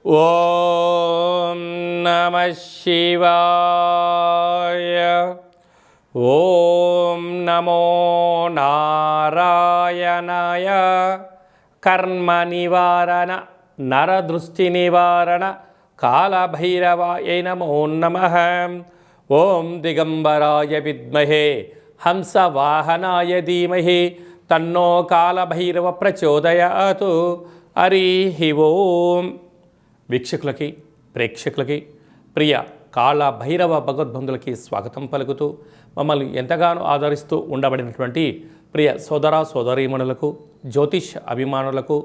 ఓం నమః శివాయ. ఓం నమో నారాయణాయ. కర్మ నివారణ నరదృష్టి నివారణ కాళభైరవాయ నమో నమః. ఓం దిగంబరాయ విద్మహే హంసవాహనాయ ధీమహి తన్నో కాళభైరవ ప్రచోదయాతు. హరి ఓం. వీక్షకులకి ప్రేక్షకులకి ప్రియ కాళభైరవ భగవద్బంధులకి స్వాగతం పలుకుతూ మమ్మల్ని ఎంతగానో ఆదరిస్తూ ఉండబడినటువంటి ప్రియ సోదర సోదరీమణులకు, జ్యోతిష్ అభిమానులకు,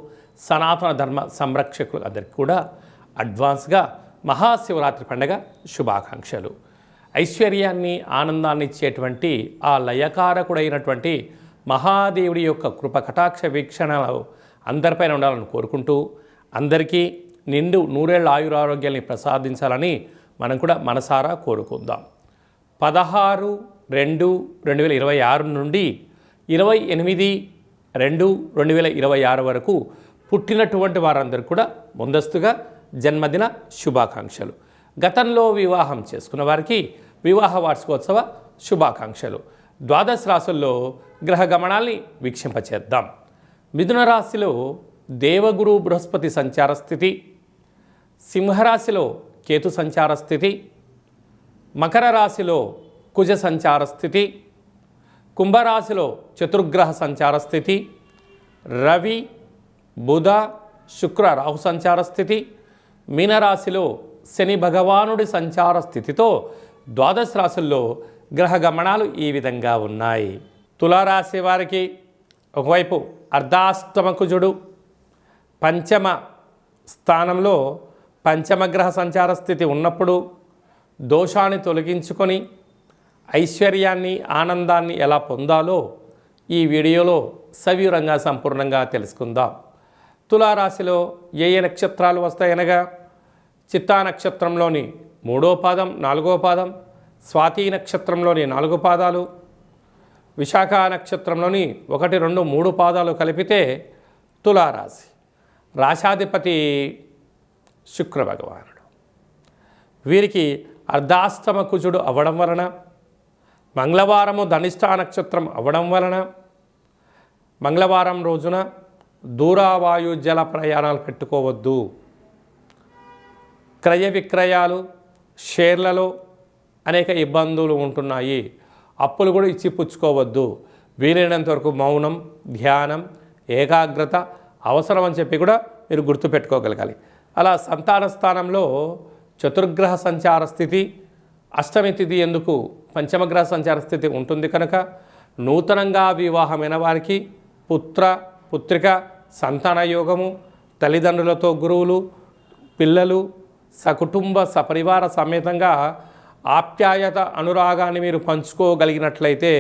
సనాతన ధర్మ సంరక్షకులు అందరికీ కూడా అడ్వాన్స్గా మహాశివరాత్రి పండుగ శుభాకాంక్షలు. ఐశ్వర్యాన్ని ఆనందాన్ని ఇచ్చేటువంటి ఆ లయకారకుడైనటువంటి మహాదేవుడి యొక్క కృప కటాక్ష వీక్షణలు అందరిపైన ఉండాలని కోరుకుంటూ అందరికీ నిండు నూరేళ్ల ఆయురారోగ్యాన్ని ప్రసాదించాలని మనం కూడా మనసారా కోరుకుందాం. 16/2/2026 నుండి 28/2/2026 వరకు పుట్టినటువంటి వారందరూ కూడా ముందస్తుగా జన్మదిన శుభాకాంక్షలు. గతంలో వివాహం చేసుకున్న వారికి వివాహ వార్షికోత్సవ శుభాకాంక్షలు. ద్వాదశ రాశుల్లో గ్రహ గమనాల్ని వీక్షింపచేద్దాం. మిథున రాశిలో దేవగురు బృహస్పతి సంచార స్థితి, సింహరాశిలో కేతు సంచార స్థితి, మకర రాశిలో కుజ సంచార స్థితి, కుంభరాశిలో చతుర్గ్రహ సంచార స్థితి, రవి బుధ శుక్ర రాహు సంచార స్థితి, మీనరాశిలో శని భగవానుడి సంచార స్థితితో ద్వాదశ రాశుల్లో గ్రహ గమనాలు ఈ విధంగా ఉన్నాయి. తులారాశి వారికి ఒకవైపు అర్ధాష్టమ కుజుడు పంచమ స్థానంలో పంచమగ్రహ సంచార స్థితి ఉన్నప్పుడు దోషాన్ని తొలగించుకొని ఐశ్వర్యాన్ని ఆనందాన్ని ఎలా పొందాలో ఈ వీడియోలో సవివరంగా సంపూర్ణంగా తెలుసుకుందాం. తులారాశిలో ఏ నక్షత్రాలు వస్తాయనగా చిత్తా నక్షత్రంలోని 3వ పాదం 4వ పాదం, స్వాతి నక్షత్రంలోని 4 పాదాలు, విశాఖ నక్షత్రంలోని 1, 2, 3 పాదాలు కలిపితే తులారాశి. రాశాధిపతి శుక్ర భగవానుడు. వీరికి అర్ధాష్టమ కుజుడు అవ్వడం వలన, మంగళవారము ధనిష్ఠా నక్షత్రం అవ్వడం వలన మంగళవారం రోజున దూరావాయు జల ప్రయాణాలు పెట్టుకోవద్దు. క్రయ విక్రయాలు, షేర్లలో అనేక ఇబ్బందులు ఉంటున్నాయి. అప్పులు కూడా ఇచ్చి పుచ్చుకోవద్దు. వీలైనంత వరకు మౌనం, ధ్యానం, ఏకాగ్రత అవసరం అని చెప్పి కూడా మీరు గుర్తుపెట్టుకోగలగాలి. అలా సంతాన స్థానంలో చతుర్గ్రహ సంచార స్థితి, అష్టమి తిథి ఎందుకు పంచమగ్రహ సంచార స్థితి ఉంటుంది కనుక నూతనంగా వివాహమైన వారికి పుత్ర పుత్రిక సంతాన యోగము, తల్లిదండ్రులతో గురువులు, పిల్లలు, సకుటుంబ సపరివార సమేతంగా ఆప్యాయత అనురాగాన్ని మీరు పంచుకోగలిగినట్లయితే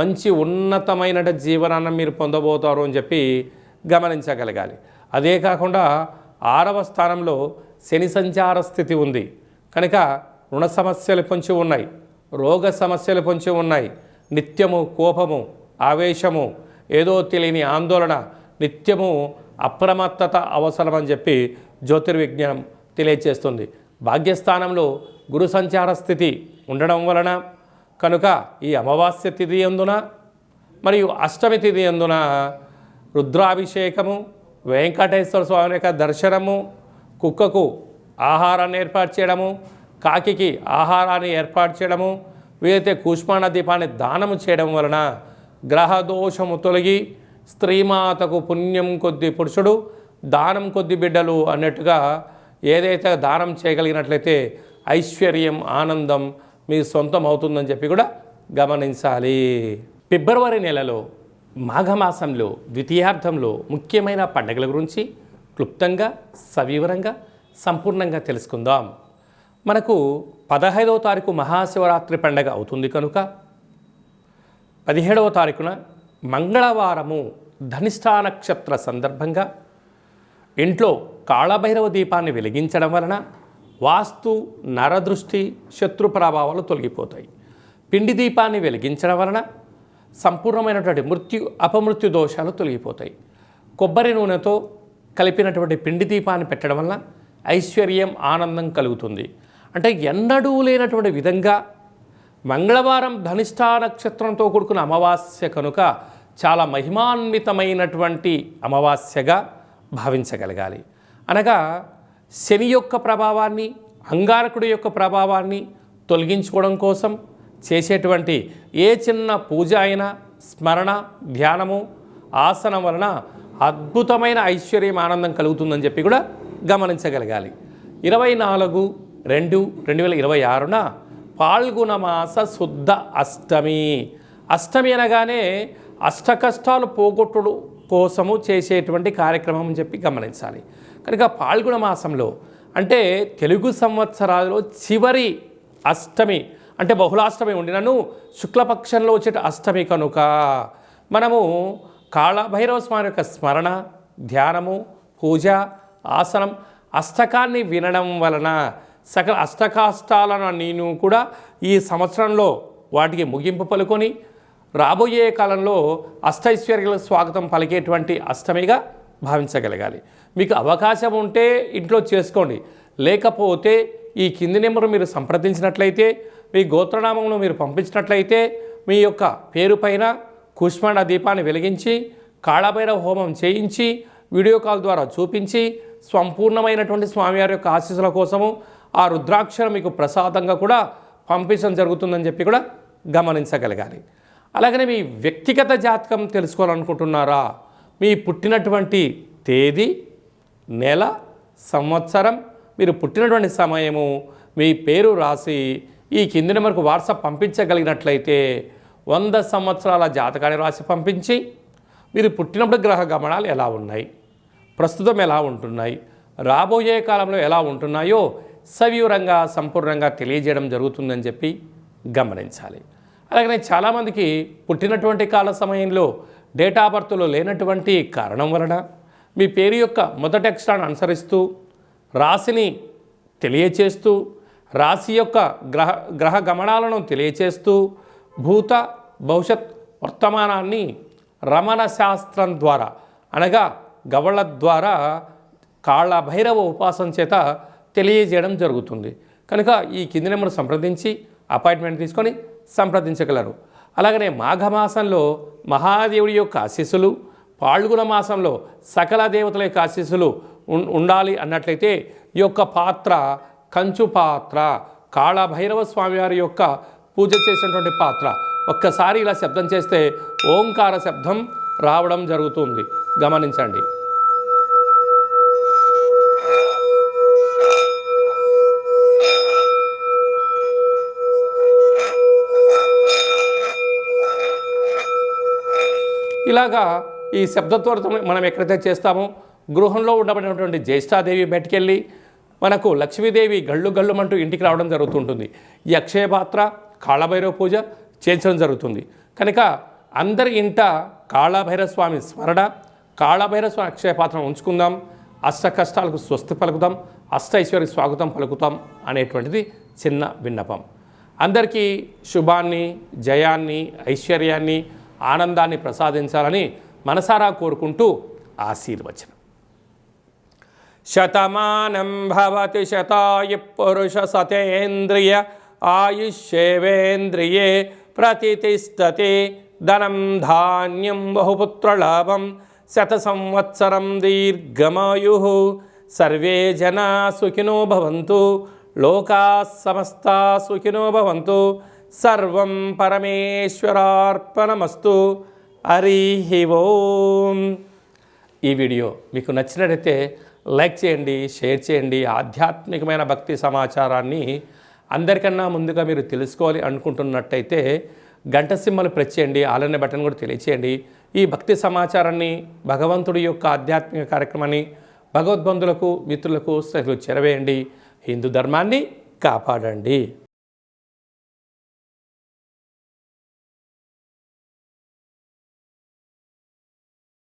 మంచి ఉన్నతమైన జీవనాన్ని మీరు పొందబోతారు అని చెప్పి గమనించగలగాలి. అదే కాకుండా 6వ స్థానంలో శని సంచార స్థితి ఉంది కనుక రుణ సమస్యలు పొంచి ఉన్నాయి, రోగ సమస్యలు పొంచి ఉన్నాయి. నిత్యము కోపము, ఆవేశము, ఏదో తెలియని ఆందోళన, నిత్యము అప్రమత్తత అవసరమని చెప్పి జ్యోతిర్విజ్ఞానం తెలియచేస్తుంది. భాగ్యస్థానంలో గురు సంచార స్థితి ఉండడం వలన కనుక ఈ అమావాస్య తిథి యందున మరియు అష్టమి తిథి యందున రుద్రాభిషేకము, వెంకటేశ్వర స్వామి యొక్క దర్శనము, కుక్కకు ఆహారాన్ని ఏర్పాటు చేయడము, కాకికి ఆహారాన్ని ఏర్పాటు చేయడము, వీలైతే కూష్మాండ దీపాన్ని దానము చేయడం వలన గ్రహదోషము తొలగి స్త్రీమాతకు పుణ్యం కొద్ది పురుషుడు, దానం కొద్ది బిడ్డలు అన్నట్టుగా ఏదైతే దానం చేయగలిగినట్లయితే ఐశ్వర్యం ఆనందం మీ సొంతం అవుతుందని చెప్పి కూడా గమనించాలి. ఫిబ్రవరి నెలలో మాఘమాసంలో ద్వితీయార్థంలో ముఖ్యమైన పండుగల గురించి క్లుప్తంగా సవివరంగా సంపూర్ణంగా తెలుసుకుందాం. మనకు 15వ తారీఖు మహాశివరాత్రి పండుగ అవుతుంది కనుక 17వ తారీఖున మంగళవారము ధనిష్ఠా నక్షత్ర సందర్భంగా ఇంట్లో కాళభైరవ దీపాన్ని వెలిగించడం వలన వాస్తు నరదృష్టి శత్రు ప్రభావాలు తొలగిపోతాయి. పిండి దీపాన్ని వెలిగించడం వలన సంపూర్ణమైనటువంటి మృత్యు అపమృత్యు దోషాలు తొలగిపోతాయి. కొబ్బరి నూనెతో కలిపినటువంటి పిండి దీపాన్ని పెట్టడం వల్ల ఐశ్వర్యం ఆనందం కలుగుతుంది. అంటే ఎన్నడూ లేనటువంటి విధంగా మంగళవారం ధనిష్ఠా నక్షత్రంతో కూడుకున్న అమావాస్య కనుక చాలా మహిమాన్వితమైనటువంటి అమావాస్యగా భావించగలగాలి. అనగా శని యొక్క ప్రభావాన్ని, అంగారకుడి యొక్క ప్రభావాన్ని తొలగించుకోవడం కోసం చేసేటువంటి ఏ చిన్న పూజ అయినా, స్మరణ, ధ్యానము, ఆసనం వలన అద్భుతమైన ఐశ్వర్యం ఆనందం కలుగుతుందని చెప్పి కూడా గమనించగలగాలి. 24/2/2026న పాల్గొన మాస శుద్ధ అష్టమి. అష్టమి అనగానే అష్ట కష్టాలు పోగొట్టుడు కోసము చేసేటువంటి కార్యక్రమం అని చెప్పి గమనించాలి. కనుక పాల్గొన మాసంలో అంటే తెలుగు సంవత్సరాలలో చివరి అష్టమి అంటే బహుళాష్టమి ఉండినను శుక్లపక్షంలో వచ్చే అష్టమి కనుక మనము కాళభైరవ స్వామి యొక్క స్మరణ, ధ్యానము, పూజ, ఆసనం, అష్టకాన్ని వినడం వలన సకల అష్టకాష్టాలను నేను కూడా ఈ సంవత్సరంలో వాటికి ముగింపు పలుకొని రాబోయే కాలంలో అష్టైశ్వర్యాల స్వాగతం పలికేటువంటి అష్టమిగా భావించగలగాలి. మీకు అవకాశం ఉంటే ఇంట్లో చేసుకోండి, లేకపోతే ఈ కింది నెంబర్ మీరు సంప్రదించినట్లయితే, మీ గోత్రనామంలో మీరు పంపించినట్లయితే మీ యొక్క పేరు పైన కుష్మాండ దీపాన్ని వెలిగించి కాళభైరవ హోమం చేయించి వీడియో కాల్ ద్వారా చూపించి సంపూర్ణమైనటువంటి స్వామివారి యొక్క ఆశీస్సుల కోసము ఆ రుద్రాక్షరం మీకు ప్రసాదంగా కూడా పంపించడం జరుగుతుందని చెప్పి కూడా గమనించగలగాలి. అలాగనే మీ వ్యక్తిగత జాతకం తెలుసుకోవాలనుకుంటున్నారా? మీ పుట్టినటువంటి తేదీ, నెల, సంవత్సరం, మీరు పుట్టినటువంటి సమయము, మీ పేరు రాసి ఈ కింది నెంబర్కు వాట్సాప్ పంపించగలిగినట్లయితే 100 సంవత్సరాల జాతకాన్ని రాసి పంపించి మీరు పుట్టినప్పుడు గ్రహ గమనాలు ఎలా ఉన్నాయి, ప్రస్తుతం ఎలా ఉంటున్నాయి, రాబోయే కాలంలో ఎలా ఉంటున్నాయో సవివరంగా సంపూర్ణంగా తెలియజేయడం జరుగుతుందని చెప్పి గమనించాలి. అలాగనే చాలామందికి పుట్టినటువంటి కాల సమయంలో డేట్ ఆఫ్ బర్త్లో లేనటువంటి కారణం వలన మీ పేరు యొక్క మొదటి అక్షరాన్ని అనుసరిస్తూ రాశిని తెలియచేస్తూ రాశి యొక్క గ్రహ గమనాలను తెలియచేస్తూ భూత భవిష్యత్ వర్తమానాన్ని రమణ శాస్త్రం ద్వారా అనగా గవళ ద్వారా కాళభైరవ ఉపాసన చేత తెలియజేయడం జరుగుతుంది. కనుక ఈ కింది నెంబర్ సంప్రదించి అపాయింట్మెంట్ తీసుకొని సంప్రదించగలరు. అలాగనే మాఘమాసంలో మహాదేవుడి యొక్క ఆశీస్సులు, పాల్గొన మాసంలో సకల దేవతల యొక్క ఆశీస్సులు ఉండాలి అన్నట్లయితే ఈ యొక్క పాత్ర కంచు పాత్ర, కాళభైరవ స్వామివారి యొక్క పూజ చేసినటువంటి పాత్ర ఒక్కసారి ఇలా శబ్దం చేస్తే ఓంకార శబ్దం రావడం జరుగుతుంది, గమనించండి. ఇలాగా ఈ శబ్దత్వరతో మనం ఎక్కడైతే చేస్తామో గృహంలో ఉండబడినటువంటి జ్యేష్ఠాదేవి బయటికెళ్ళి మనకు లక్ష్మీదేవి గళ్ళు గళ్ళుమంటూ ఇంటికి రావడం జరుగుతుంటుంది. ఈ అక్షయ పాత్ర కాళభైరవ పూజ చేయించడం జరుగుతుంది. కనుక అందరి ఇంట కాళభైరవ స్వామి స్మరణ, కాళభైరవ స్వామి అక్షయ పాత్రను ఉంచుకుందాం, అష్ట కష్టాలకు స్వస్తి పలుకుతాం, అష్టైశ్వర్య స్వాగతం పలుకుతాం అనేటువంటిది చిన్న విన్నపం. అందరికీ శుభాన్ని, జయాన్ని, ఐశ్వర్యాన్ని, ఆనందాన్ని ప్రసాదించాలని మనసారా కోరుకుంటూ ఆశీర్వచనం. శతమానం భవతి శతాయు పురుష సతేంద్రియ ఆయుష్యేవేంద్రియే ప్రతిష్టతే ధనం ధాన్యం బహుపుత్రలాభం శత సంవత్సరం దీర్ఘమాయు సర్వే జనా సుఖినో భవంతు లోకా సమస్తా సుఖినో భవంతు సర్వం పరమేశ్వరార్పణమస్తు. హరి ఓం. ఈ వీడియో మీకు నచ్చినట్లయితే లైక్ చేయండి, షేర్ చేయండి. ఆధ్యాత్మికమైన భక్తి సమాచారాన్ని అందరికన్నా ముందుగా మీరు తెలుసుకోవాలి అనుకుంటున్నట్టయితే గంట సింబల్ ప్రెస్ చేయండి, ఆల్ అనే బటన్ కూడా తెలియచేయండి. ఈ భక్తి సమాచారాన్ని, భగవంతుడి యొక్క ఆధ్యాత్మిక కార్యక్రమాన్ని భగవద్బంధులకు, మిత్రులకు స్నేహితులకు చేరవేయండి. హిందూ ధర్మాన్ని కాపాడండి.